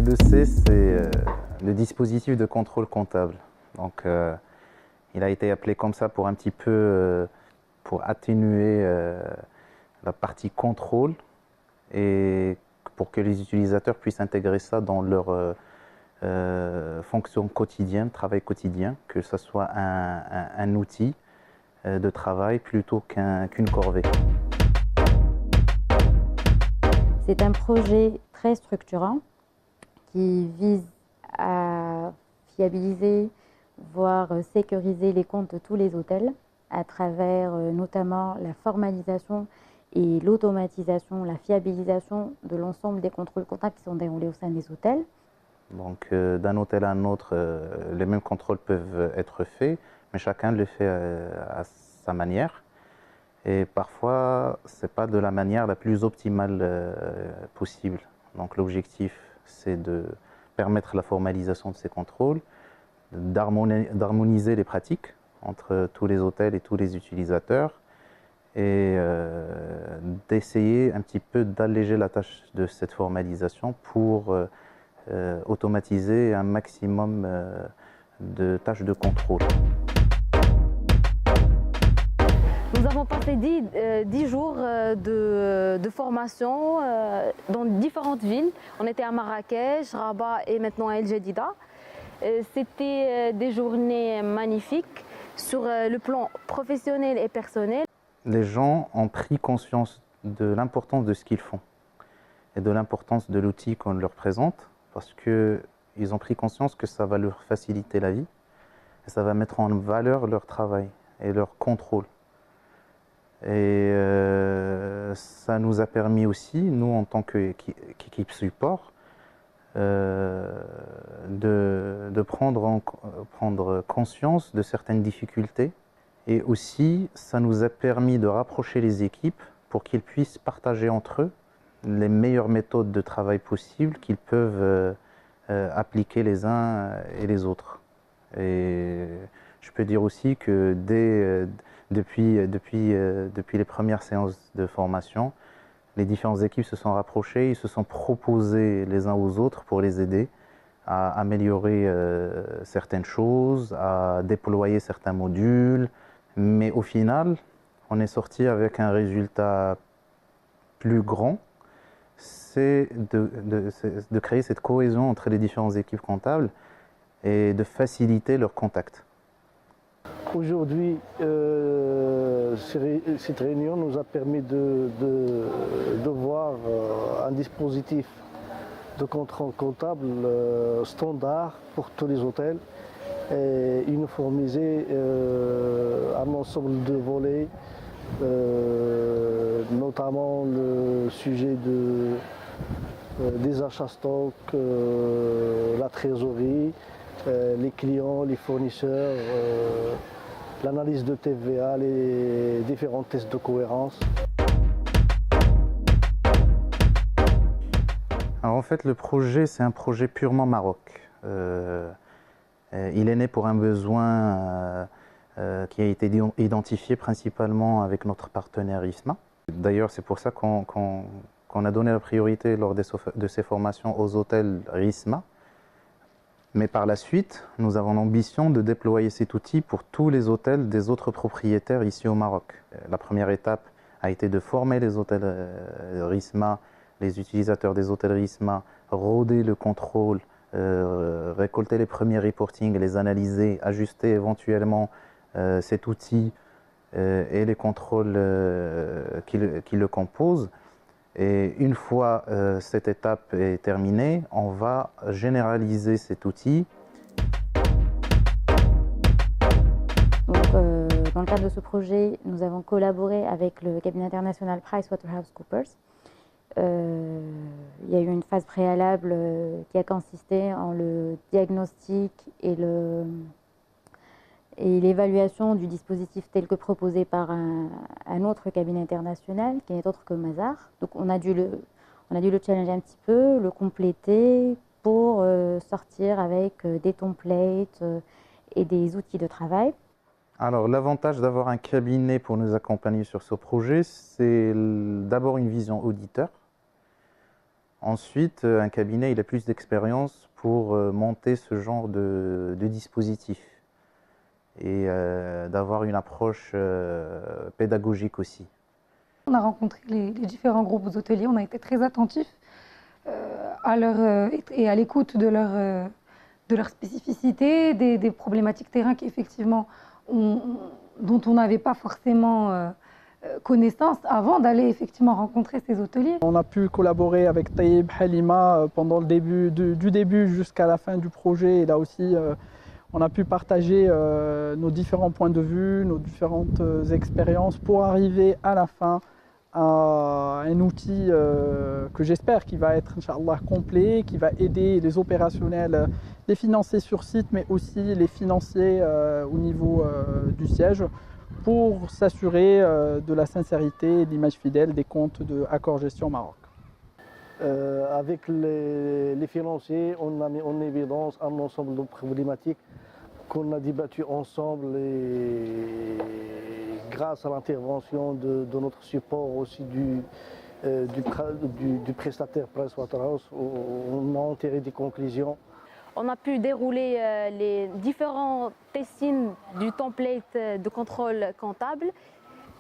L2C, c'est le dispositif de contrôle comptable. Donc, il a été appelé comme ça pour un petit peu pour atténuer la partie contrôle et pour que les utilisateurs puissent intégrer ça dans leur fonction quotidienne, travail quotidien, que ce soit un outil de travail plutôt qu'une corvée. C'est un projet très structurant qui vise à fiabiliser, voire sécuriser les comptes de tous les hôtels à travers notamment la formalisation et l'automatisation, la fiabilisation de l'ensemble des contrôles comptables qui sont déroulés au sein des hôtels. Donc d'un hôtel à un autre, les mêmes contrôles peuvent être faits, mais chacun le fait à sa manière. Et parfois, ce n'est pas de la manière la plus optimale possible. Donc l'objectif, c'est de permettre la formalisation de ces contrôles, d'harmoniser les pratiques entre tous les hôtels et tous les utilisateurs, et d'essayer un petit peu d'alléger la tâche de cette formalisation pour automatiser un maximum de tâches de contrôle. Nous avons passé 10 jours de formation dans différentes villes. On était à Marrakech, Rabat et maintenant à El Jadida. C'était des journées magnifiques sur le plan professionnel et personnel. Les gens ont pris conscience de l'importance de ce qu'ils font et de l'importance de l'outil qu'on leur présente, parce qu'ils ont pris conscience que ça va leur faciliter la vie et ça va mettre en valeur leur travail et leur contrôle. Et ça nous a permis aussi, nous en tant qu'équipe support, de prendre conscience de certaines difficultés. Et aussi, ça nous a permis de rapprocher les équipes pour qu'ils puissent partager entre eux les meilleures méthodes de travail possibles qu'ils peuvent appliquer les uns et les autres. Et je peux dire aussi que depuis les premières séances de formation, les différentes équipes se sont rapprochées, ils se sont proposés les uns aux autres pour les aider à améliorer certaines choses, à déployer certains modules. Mais au final, on est sorti avec un résultat plus grand, c'est de créer cette cohésion entre les différentes équipes comptables et de faciliter leur contact. Aujourd'hui, cette réunion nous a permis de voir un dispositif de contrôle comptable standard pour tous les hôtels et uniformiser un ensemble de volets, notamment le sujet des achats stocks, la trésorerie, les clients, les fournisseurs, l'analyse de TVA, les différents tests de cohérence. Alors en fait, le projet, c'est un projet purement Maroc. Il est né pour un besoin qui a été identifié principalement avec notre partenaire ISMA. D'ailleurs, c'est pour ça qu'on a donné la priorité lors de ces formations aux hôtels ISMA. Mais par la suite, nous avons l'ambition de déployer cet outil pour tous les hôtels des autres propriétaires ici au Maroc. La première étape a été de former les hôtels RISMA, les utilisateurs des hôtels RISMA, rôder le contrôle, récolter les premiers reportings, les analyser, ajuster éventuellement cet outil et les contrôles qui le composent. Et une fois cette étape est terminée, on va généraliser cet outil. Donc, dans le cadre de ce projet, nous avons collaboré avec le cabinet international PricewaterhouseCoopers. Il y a eu une phase préalable qui a consisté en le diagnostic et l'évaluation du dispositif tel que proposé par un autre cabinet international qui n'est autre que Mazars. Donc on a dû le challenger un petit peu, le compléter pour sortir avec des templates et des outils de travail. Alors l'avantage d'avoir un cabinet pour nous accompagner sur ce projet, c'est d'abord une vision auditeur. Ensuite, un cabinet il a plus d'expérience pour monter ce genre de dispositif et d'avoir une approche pédagogique aussi. On a rencontré les différents groupes hôteliers, on a été très attentifs et à l'écoute de leur spécificité, des problématiques terrain qu'effectivement dont on n'avait pas forcément connaissance avant d'aller effectivement rencontrer ces hôteliers. On a pu collaborer avec Taïb Halima pendant le début, du début jusqu'à la fin du projet, et là aussi on a pu partager nos différents points de vue, nos différentes expériences pour arriver à la fin à un outil que j'espère qui va être, Inch'Allah, complet, qui va aider les opérationnels, les financiers sur site, mais aussi les financiers au niveau du siège, pour s'assurer de la sincérité et de l'image fidèle des comptes de Accor Gestion Maroc. Avec les financiers, on a mis en évidence un ensemble de problématiques qu'on a débattues ensemble, et grâce à l'intervention de notre support aussi du prestataire PricewaterhouseCoopers, on a enterré des conclusions. On a pu dérouler les différents testings du template de contrôle comptable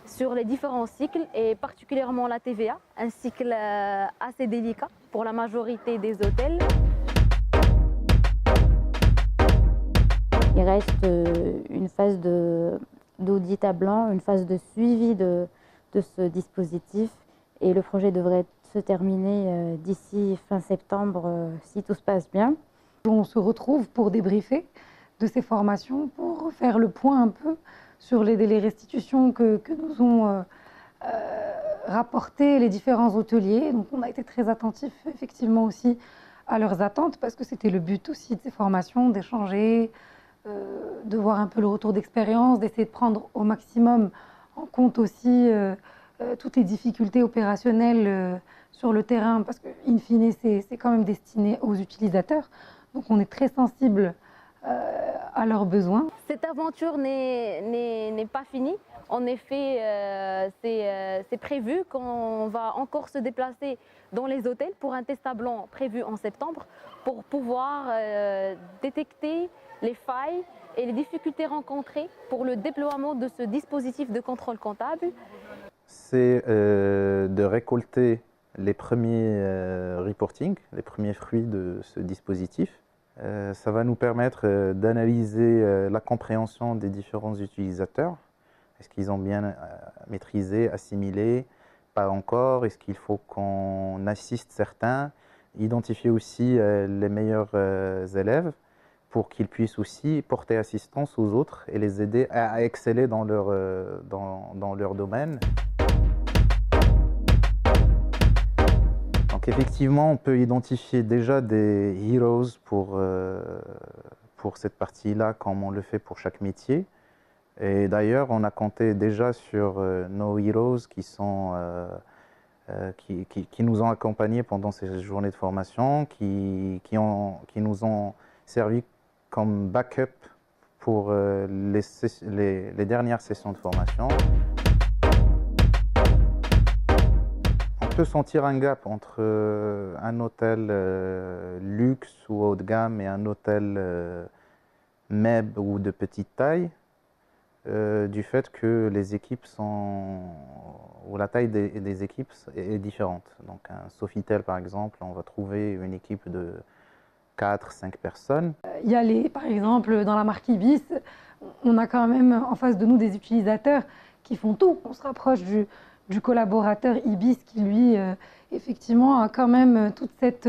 sur les différents cycles, et particulièrement la TVA, un cycle assez délicat pour la majorité des hôtels. Il reste une phase d'audit à blanc, une phase de suivi de ce dispositif, et le projet devrait se terminer d'ici fin septembre si tout se passe bien. On se retrouve pour débriefer de ces formations, pour faire le point un peu sur les délais restitution que nous ont rapporté les différents hôteliers. Donc on a été très attentifs effectivement aussi à leurs attentes, parce que c'était le but aussi de ces formations, d'échanger, de voir un peu le retour d'expérience, d'essayer de prendre au maximum en compte aussi toutes les difficultés opérationnelles sur le terrain, parce que in fine c'est quand même destiné aux utilisateurs. Donc on est très sensible à leurs besoins. Cette aventure n'est pas finie. En effet, c'est prévu qu'on va encore se déplacer dans les hôtels pour un test à blanc prévu en septembre, pour pouvoir détecter les failles et les difficultés rencontrées pour le déploiement de ce dispositif de contrôle comptable. C'est de récolter les premiers reporting, les premiers fruits de ce dispositif. Ça va nous permettre d'analyser la compréhension des différents utilisateurs. Est-ce qu'ils ont bien maîtrisé, assimilé? Pas encore. Est-ce qu'il faut qu'on assiste certains? Identifier aussi les meilleurs élèves pour qu'ils puissent aussi porter assistance aux autres et les aider à exceller dans leur domaine. Donc effectivement, on peut identifier déjà des heroes pour cette partie-là, comme on le fait pour chaque métier. Et d'ailleurs, on a compté déjà sur nos heroes qui nous ont accompagnés pendant ces journées de formation, qui nous ont servi comme backup pour les dernières sessions de formation. On peut sentir un gap entre un hôtel luxe ou haut de gamme et un hôtel MEB ou de petite taille, du fait que les équipes ou la taille des équipes est différente. Donc un Sofitel par exemple, on va trouver une équipe de 4-5 personnes. Il y a par exemple dans la marque Ibis, on a quand même en face de nous des utilisateurs qui font tout. On se rapproche du collaborateur Ibis qui lui effectivement a quand même tout cet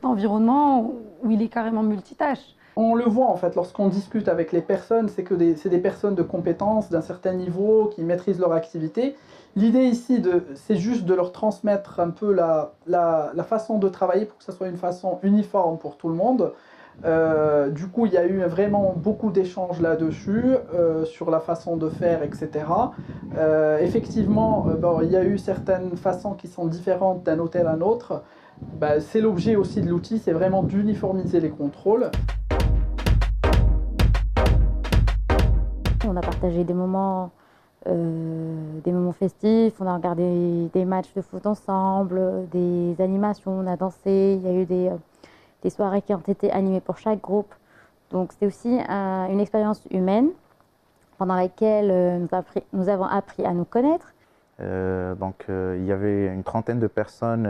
environnement où il est carrément multitâche. On le voit en fait lorsqu'on discute avec les personnes, c'est que c'est des personnes de compétences d'un certain niveau qui maîtrisent leur activité. L'idée ici, c'est juste de leur transmettre un peu la façon de travailler pour que ça soit une façon uniforme pour tout le monde. Du coup, il y a eu vraiment beaucoup d'échanges là-dessus, sur la façon de faire, etc. Effectivement, il y a eu certaines façons qui sont différentes d'un hôtel à un autre. C'est l'objet aussi de l'outil, c'est vraiment d'uniformiser les contrôles. On a partagé des moments des moments festifs, on a regardé des matchs de foot ensemble, des animations, on a dansé, il y a eu des soirées qui ont été animées pour chaque groupe. Donc c'est aussi une expérience humaine pendant laquelle nous avons appris à nous connaître. Il y avait une trentaine de personnes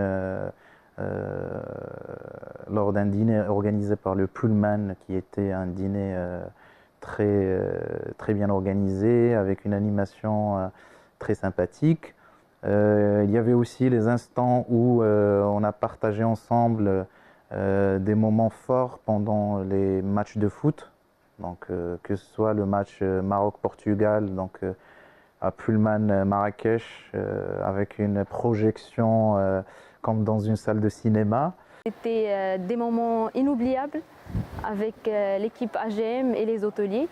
lors d'un dîner organisé par le Pullman, qui était un dîner très bien organisé, avec une animation très sympathique. Il y avait aussi les instants où on a partagé ensemble des moments forts pendant les matchs de foot. Donc, que ce soit le match Maroc-Portugal, à Pullman Marrakech, avec une projection comme dans une salle de cinéma. C'était des moments inoubliables avec l'équipe AGM et les hôteliers.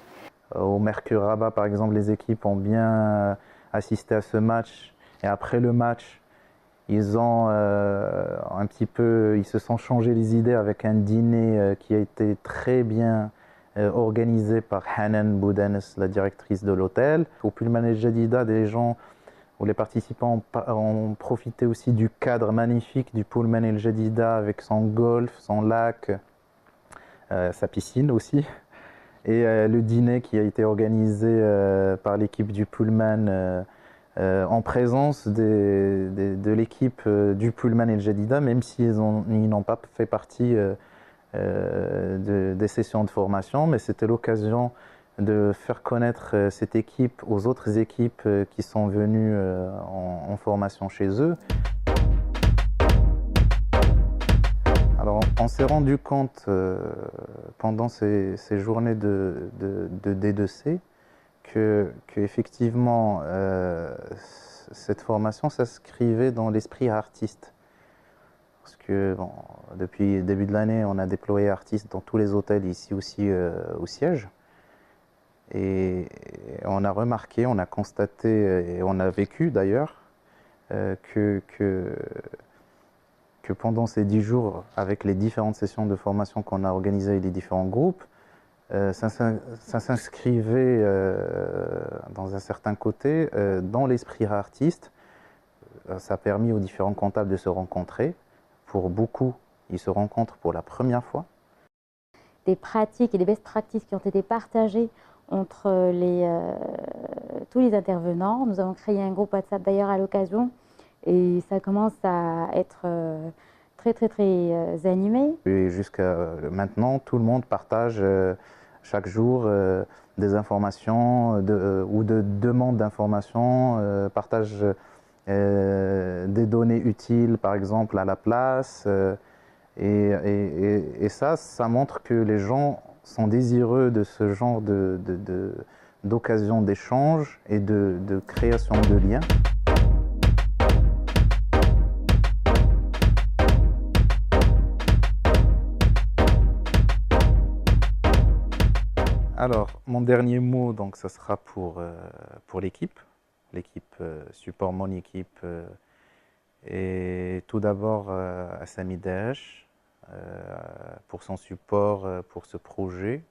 Au Mercure Rabat, par exemple, les équipes ont bien assisté à ce match. Et après le match, ils ont ils se sont changé les idées avec un dîner qui a été très bien organisé par Hanan Boudanes, la directrice de l'hôtel. Au Pullman El Jadida, les participants ont profité aussi du cadre magnifique du Pullman El Jadida, avec son golf, son lac, sa piscine aussi. Et le dîner qui a été organisé par l'équipe du Pullman en présence de l'équipe du Pullman El Jadida, même s'ils n'ont pas fait partie des sessions de formation, mais c'était l'occasion de faire connaître cette équipe aux autres équipes qui sont venues en formation chez eux. Alors, on s'est rendu compte pendant ces journées de D2C que effectivement cette formation s'inscrivait dans l'esprit artiste. Parce que depuis le début de l'année, on a déployé artistes dans tous les hôtels, ici aussi au siège. Et on a remarqué, on a constaté, et on a vécu d'ailleurs, que pendant ces 10 jours, avec les différentes sessions de formation qu'on a organisées avec les différents groupes, ça s'inscrivait dans un certain côté dans l'esprit artiste. Ça a permis aux différents comptables de se rencontrer. Pour beaucoup, ils se rencontrent pour la première fois. Des pratiques et des best practices qui ont été partagées entre tous les intervenants. Nous avons créé un groupe WhatsApp d'ailleurs à l'occasion et ça commence à être très animé. Et jusqu'à maintenant, tout le monde partage chaque jour des informations ou de demandes d'informations, partage des données utiles, par exemple, à la place. Et ça montre que les gens sont désireux de ce genre d'occasion d'échange et de création de liens. Alors, mon dernier mot, donc, ça sera pour l'équipe support, mon équipe. Et tout d'abord à Sami Daesh pour son support pour ce projet,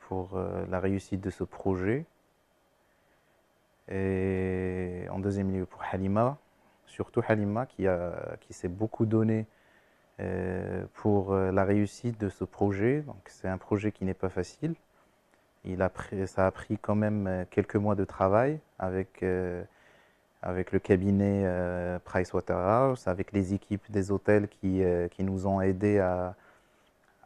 pour la réussite de ce projet. Et en deuxième lieu pour Halima, surtout Halima qui s'est beaucoup donné pour la réussite de ce projet. Donc c'est un projet qui n'est pas facile. Ça a pris quand même quelques mois de travail avec le cabinet Pricewaterhouse, avec les équipes des hôtels qui nous ont aidés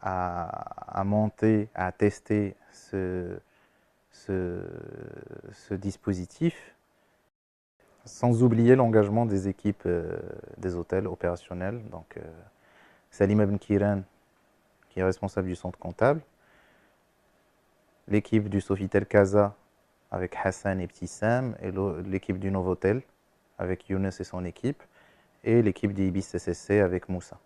à monter, à tester ce dispositif, sans oublier l'engagement des équipes des hôtels opérationnels. Donc, Salim Ibn Kiran, qui est responsable du centre comptable, l'équipe du Sofitel Casa avec Hassan et Ptissam, et l'équipe du Novotel avec Younes et son équipe, et l'équipe d'Ibis CCC avec Moussa.